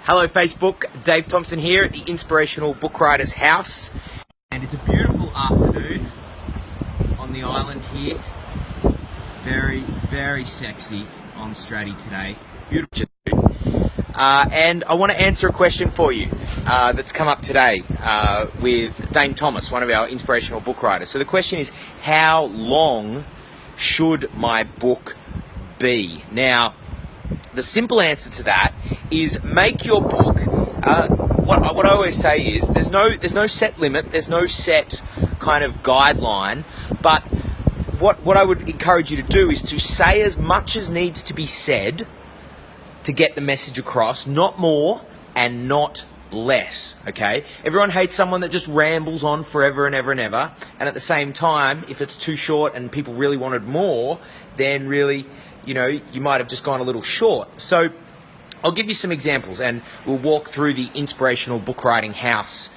Hello Facebook, Dave Thompson here at the Inspirational Book Writer's House, and it's a beautiful afternoon on the island here. Very, very sexy on Stratty today. Beautiful. And I want to answer a question for you that's come up today with Dame Thomas, one of our inspirational book writers. So the question is, how long should my book be? Now, the simple answer to that is make your book. What I always say is there's no set limit, there's no set kind of guideline, but what I would encourage you to do is to say as much as needs to be said to get the message across, not more and not less, okay? Everyone hates someone that just rambles on forever and ever and ever, and at the same time, if it's too short and people really wanted more, then really, you might have just gone a little short. So I'll give you some examples, and we'll walk through the Inspirational Book Writing House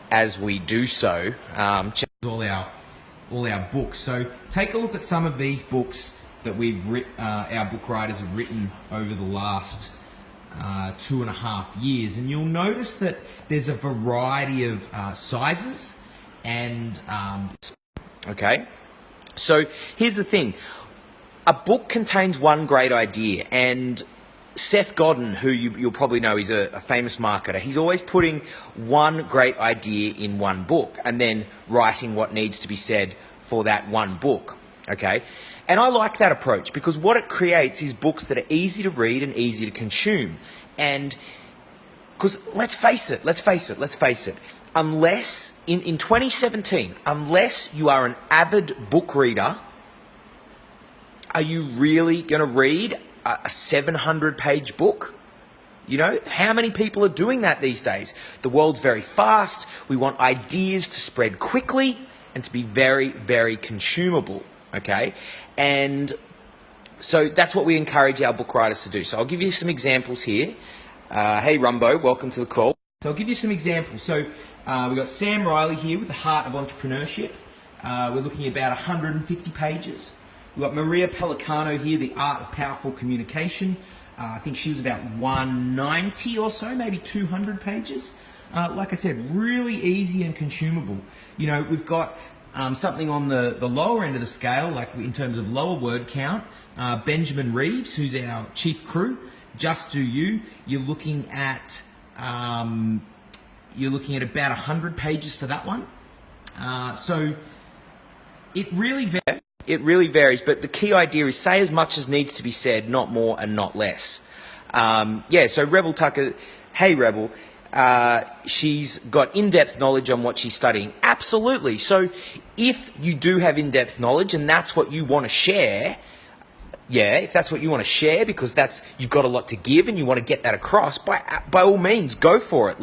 as we do so. Check all our books. So take a look at some of these books that our book writers have written over the last 2.5 years, and you'll notice that there's a variety of sizes and okay. So here's the thing: a book contains one great idea, and Seth Godin, who you'll probably know, he's a famous marketer. He's always putting one great idea in one book and then writing what needs to be said for that one book, okay? And I like that approach because what it creates is books that are easy to read and easy to consume. And because let's face it, unless, in 2017, unless you are an avid book reader, are you really going to read a 700-page book? How many people are doing that these days? The world's very fast. We want ideas to spread quickly and to be very, very consumable, okay? And so that's what we encourage our book writers to do. So I'll give you some examples here. Hey, Rumbo, welcome to the call. So I'll give you some examples. So we've got Sam Riley here with The Heart of Entrepreneurship. We're looking at about 150 pages. We've got Maria Pellicano here, The Art of Powerful Communication. I think she was about 190 or so, maybe 200 pages. Like I said, really easy and consumable. We've got something on the lower end of the scale, like in terms of lower word count. Benjamin Reeves, who's our chief crew, Just Do You. You're looking at about 100 pages for that one. So it really varies, but the key idea is say as much as needs to be said, not more and not less. So Rebel Tucker, hey Rebel, she's got in-depth knowledge on what she's studying. Absolutely. So if you do have in-depth knowledge and that's what you want to share, if that's what you want to share because you've got a lot to give and you want to get that across, by all means, go for it.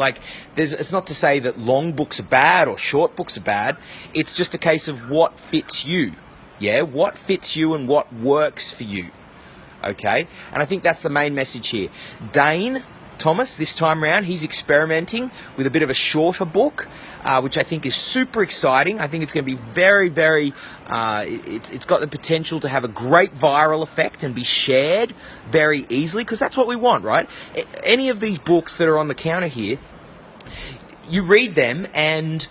It's not to say that long books are bad or short books are bad. It's just a case of what fits you. What fits you and what works for you, okay? And I think that's the main message here. Dane Thomas, this time around, he's experimenting with a bit of a shorter book, which I think is super exciting. I think it's going to be very, very, it's got the potential to have a great viral effect and be shared very easily, because that's what we want, right? Any of these books that are on the counter here, you read them and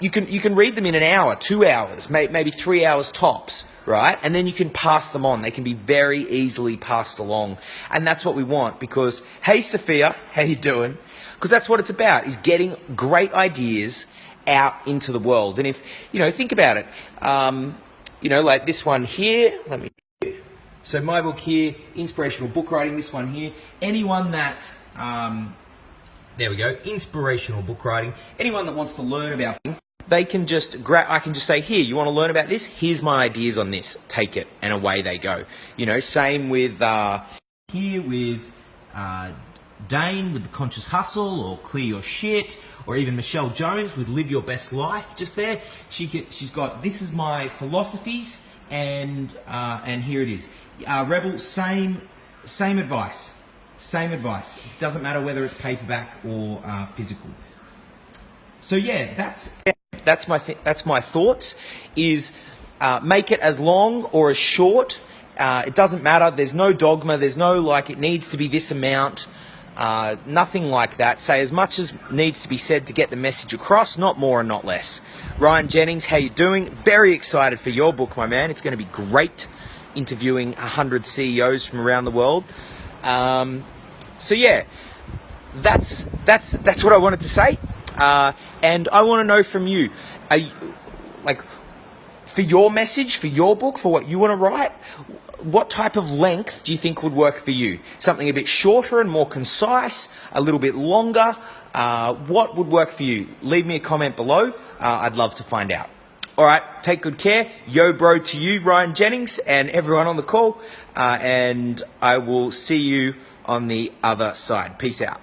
you can read them in an hour, 2 hours, maybe 3 hours tops, right? And then you can pass them on. They can be very easily passed along. And that's what we want because, hey, Sophia, how you doing? Because that's what it's about, is getting great ideas out into the world. And if, think about it, like this one here, so my book here, Inspirational Book Writing, this one here, anyone that, there we go, Inspirational Book Writing. Anyone that wants to learn about it, they can I can just say, here, you want to learn about this? Here's my ideas on this. Take it, and away they go. Same with here with Dane with The Conscious Hustle, or Clear Your Shit, or even Michelle Jones with Live Your Best Life. Just there, she's got, this is my philosophies, and here it is. Rebel, same advice. Same advice. It doesn't matter whether it's paperback or physical. So that's my thoughts. Is make it as long or as short. It doesn't matter. There's no dogma. There's no it needs to be this amount. Nothing like that. Say as much as needs to be said to get the message across, not more and not less. Ryan Jennings, how you doing? Very excited for your book, my man. It's going to be great interviewing 100 CEOs from around the world. So yeah, that's what I wanted to say. And I want to know from you, are you, like, for your message, for your book, for what you want to write, what type of length do you think would work for you? Something a bit shorter and more concise, a little bit longer? What would work for you? Leave me a comment below. I'd love to find out. All right, take good care. Yo, bro, to you, Ryan Jennings, and everyone on the call. And I will see you on the other side. Peace out.